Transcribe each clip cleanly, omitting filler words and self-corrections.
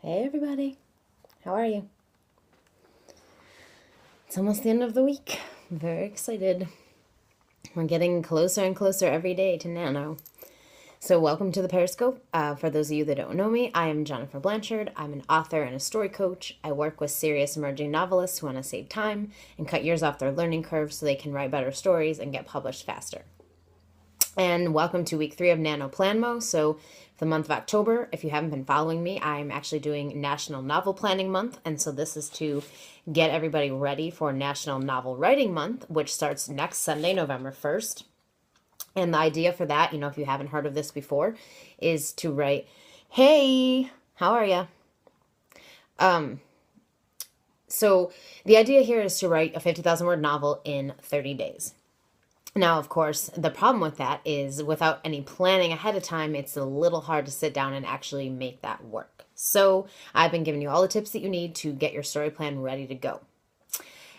Hey everybody, how are you? It's almost the end of the week. I'm very excited. We're getting closer and closer every day to Nano. So welcome to the Periscope. For those of you that don't know me, I am Jennifer Blanchard. I'm an author and a story coach. I work with serious emerging novelists who want to save time and cut years off their learning curve so they can write better stories and get published faster. And welcome to week 3 of Nano Planmo. So for the month of October, if you haven't been following me, I'm actually doing National Novel Planning Month. And so this is to get everybody ready for National Novel Writing Month, which starts next Sunday, November 1st. And the idea for that, if you haven't heard of this before, is to write, hey, how are you? So the idea here is to write a 50,000 word novel in 30 days. Now, of course, the problem with that is without any planning ahead of time, it's a little hard to sit down and actually make that work. So I've been giving you all the tips that you need to get your story plan ready to go.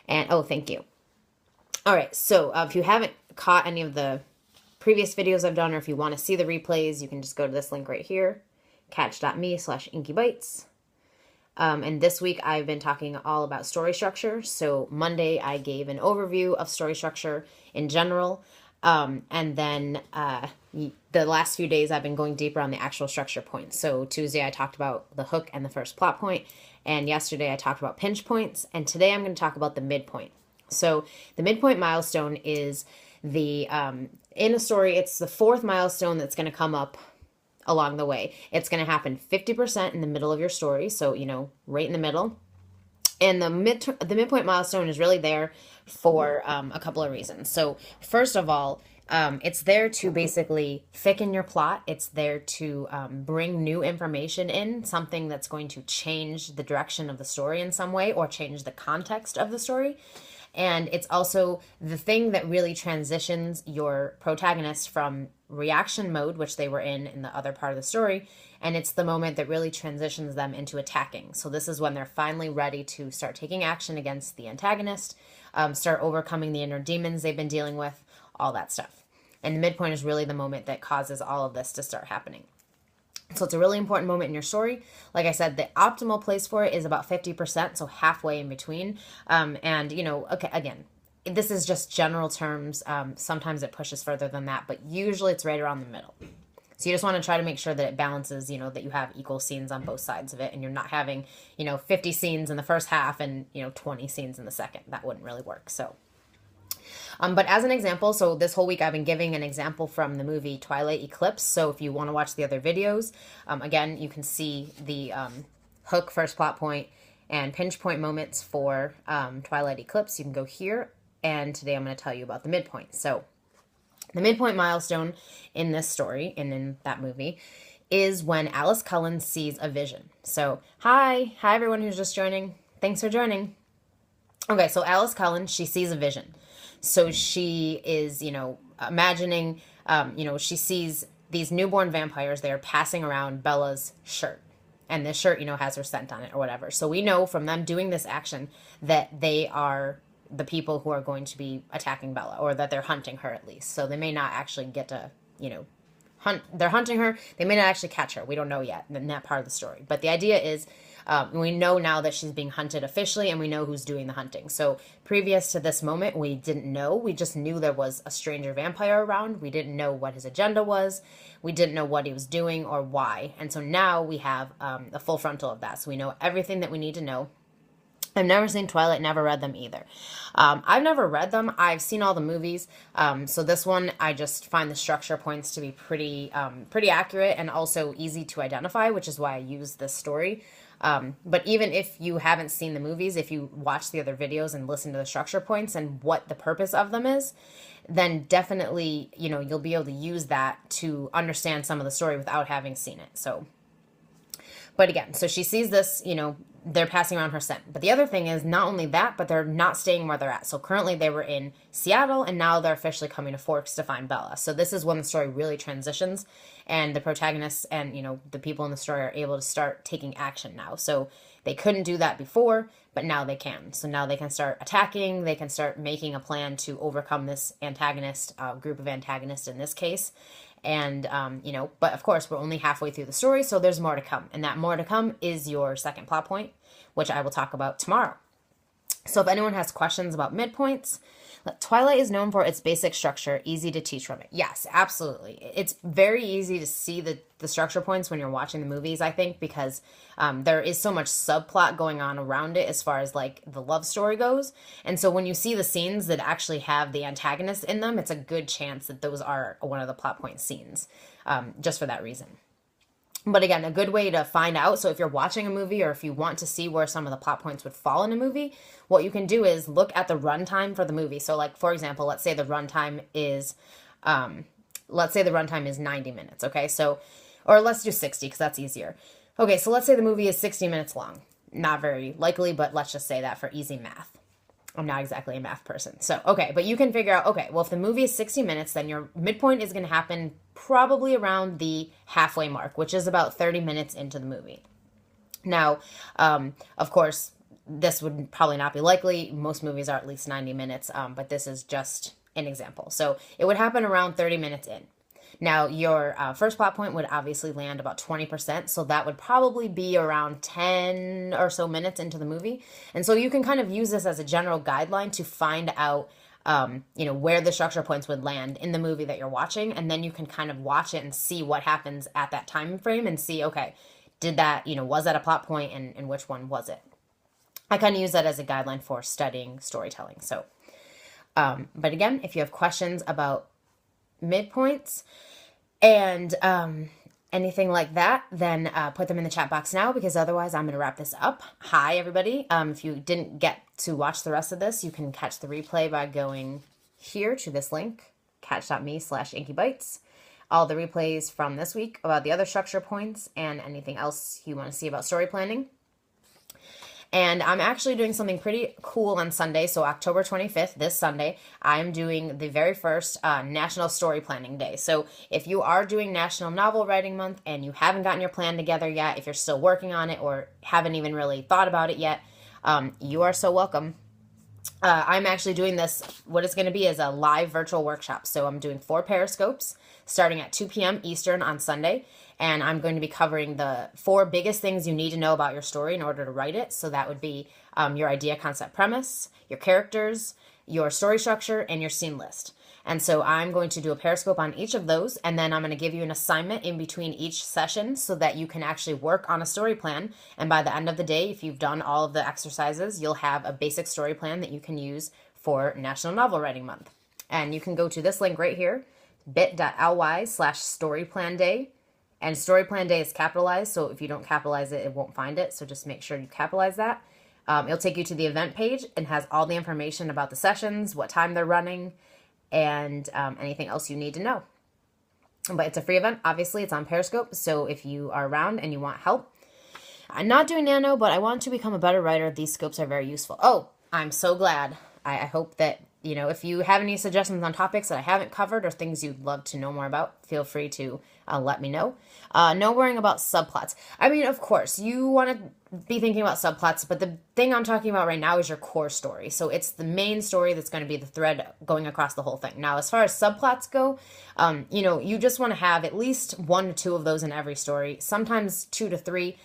And, oh, thank you. All right, so if you haven't caught any of the previous videos I've done, or if you want to see the replays, you can just go to this link right here, catch.me/inkybytes. And this week I've been talking all about story structure. So Monday I gave an overview of story structure in general. And then the last few days I've been going deeper on the actual structure points. So Tuesday I talked about the hook and the first plot point. And yesterday I talked about pinch points. And today I'm going to talk about the midpoint. So the midpoint milestone is the, in a story, it's the 4th milestone that's going to come up along the way. It's going to happen 50% in the middle of your story. So, right in the middle. And the midpoint milestone is really there for a couple of reasons. So first of all, it's there to basically thicken your plot. It's there to bring new information in, something that's going to change the direction of the story in some way or change the context of the story. And it's also the thing that really transitions your protagonist from reaction mode, which they were in the other part of the story, and it's the moment that really transitions them into attacking. So this is when they're finally ready to start taking action against the antagonist, start overcoming the inner demons they've been dealing with, all that stuff. And the midpoint is really the moment that causes all of this to start happening. So it's a really important moment in your story. Like I said, the optimal place for it is about 50%, so halfway in between. Okay, again, this is just general terms. Sometimes it pushes further than that, but usually it's right around the middle. So you just want to try to make sure that it balances, that you have equal scenes on both sides of it, and you're not having, 50 scenes in the first half and, 20 scenes in the second. That wouldn't really work. So but as an example, so this whole week I've been giving an example from the movie Twilight Eclipse. So if you want to watch the other videos, again, you can see the hook, first plot point, and pinch point moments for Twilight Eclipse. You can go here, and today I'm going to tell you about the midpoint. So the midpoint milestone in this story and in that movie is when Alice Cullen sees a vision. So hi everyone who's just joining. Thanks for joining. Okay, so Alice Cullen, she sees a vision. So she is, imagining, she sees these newborn vampires. They are passing around Bella's shirt. And this shirt, has her scent on it or whatever. So we know from them doing this action that they are the people who are going to be attacking Bella, or that they're hunting her at least. So they may not actually get to, hunt. They're hunting her. They may not actually catch her. We don't know yet in that part of the story. But the idea is we know now that she's being hunted officially, and we know who's doing the hunting. So previous to this moment, we didn't know. We just knew there was a stranger vampire around. We didn't know what his agenda was. We didn't know what he was doing or why. And so now we have a full frontal of that. So we know everything that we need to know. I've never seen Twilight, never read them either. I've never read them. I've seen all the movies. So this one, I just find the structure points to be pretty accurate and also easy to identify, which is why I use this story. But even if you haven't seen the movies, if you watch the other videos and listen to the structure points and what the purpose of them is, then definitely, you'll be able to use that to understand some of the story without having seen it. So, but again, so she sees this, they're passing around her scent. But the other thing is not only that, but they're not staying where they're at. So currently they were in Seattle, and now they're officially coming to Forks to find Bella. So this is when the story really transitions, and the protagonists and, the people in the story are able to start taking action now. So they couldn't do that before, but now they can. So now they can start attacking. They can start making a plan to overcome this antagonist, group of antagonists in this case. And, but of course, we're only halfway through the story, so there's more to come. And that more to come is your second plot point, which I will talk about tomorrow. So if anyone has questions about midpoints, Twilight is known for its basic structure, easy to teach from it. Yes, absolutely. It's very easy to see the structure points when you're watching the movies, I think, because there is so much subplot going on around it as far as like the love story goes. And so when you see the scenes that actually have the antagonist in them, it's a good chance that those are one of the plot point scenes, just for that reason. But again, a good way to find out, so if you're watching a movie or if you want to see where some of the plot points would fall in a movie, what you can do is look at the runtime for the movie. So like, for example, let's say the runtime is 90 minutes, okay? So, or let's do 60 because that's easier. Okay, so let's say the movie is 60 minutes long. Not very likely, but let's just say that for easy math. I'm not exactly a math person. So, okay, but you can figure out, okay, well, if the movie is 60 minutes, then your midpoint is going to happen probably around the halfway mark, which is about 30 minutes into the movie. Now, of course, this would probably not be likely. Most movies are at least 90 minutes, but this is just an example. So it would happen around 30 minutes in. Now, your first plot point would obviously land about 20%, so that would probably be around 10 or so minutes into the movie. And so you can kind of use this as a general guideline to find out, where the structure points would land in the movie that you're watching, and then you can kind of watch it and see what happens at that time frame and see, okay, did that, was that a plot point, and which one was it? I kind of use that as a guideline for studying storytelling. So, but again, if you have questions about midpoints and anything like that, then put them in the chat box now, because otherwise I'm going to wrap this up. Hi, everybody. If you didn't get to watch the rest of this, you can catch the replay by going here to this link, catch.me/inkybytes. All the replays from this week about the other structure points and anything else you want to see about story planning. And I'm actually doing something pretty cool on Sunday. So October 25th, this Sunday, I'm doing the very first National Story Planning Day. So if you are doing National Novel Writing Month and you haven't gotten your plan together yet, if you're still working on it or haven't even really thought about it yet, you are so welcome. I'm actually doing this, what it's going to be is a live virtual workshop. So I'm doing 4 Periscopes starting at 2 p.m. Eastern on Sunday. And I'm going to be covering the 4 biggest things you need to know about your story in order to write it. So that would be your idea, concept, premise, your characters, your story structure, and your scene list. And so I'm going to do a Periscope on each of those, and then I'm going to give you an assignment in between each session so that you can actually work on a story plan. And by the end of the day, if you've done all of the exercises, you'll have a basic story plan that you can use for National Novel Writing Month. And you can go to this link right here, bit.ly/storyplanday. And story plan day is capitalized, so if you don't capitalize it, it won't find it. So just make sure you capitalize that. It'll take you to the event page and has all the information about the sessions, what time they're running, and anything else you need to know. But it's a free event. Obviously, it's on Periscope. So if you are around and you want help, I'm not doing nano, but I want to become a better writer. These scopes are very useful. Oh, I'm so glad. I hope that, if you have any suggestions on topics that I haven't covered or things you'd love to know more about, feel free to let me know. No worrying about subplots. I mean, of course, you want to be thinking about subplots, but the thing I'm talking about right now is your core story. So it's the main story that's going to be the thread going across the whole thing. Now, as far as subplots go, you just want to have at least 1 to 2 of those in every story, sometimes 2 to 3.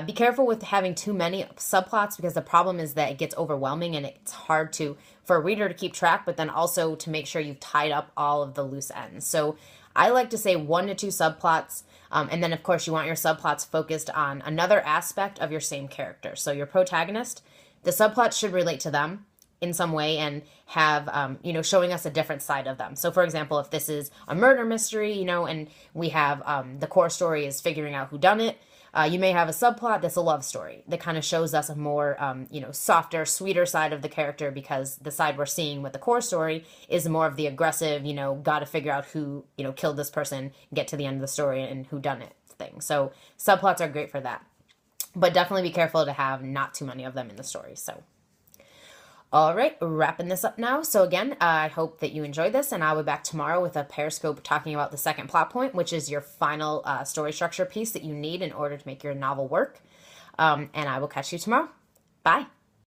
Be careful with having too many subplots, because the problem is that it gets overwhelming and it's hard for a reader to keep track, but then also to make sure you've tied up all of the loose ends. So I like to say 1 to 2 subplots. And then, of course, you want your subplots focused on another aspect of your same character. So your protagonist, the subplot should relate to them in some way and have, showing us a different side of them. So, for example, if this is a murder mystery, and we have the core story is figuring out who done it, you may have a subplot that's a love story that kind of shows us a more, softer, sweeter side of the character, because the side we're seeing with the core story is more of the aggressive, got to figure out who, killed this person, get to the end of the story and who done it thing. So subplots are great for that. But definitely be careful to have not too many of them in the story. So, all right, wrapping this up now. So again, I hope that you enjoyed this, and I'll be back tomorrow with a Periscope talking about the second plot point, which is your final story structure piece that you need in order to make your novel work. And I will catch you tomorrow. Bye.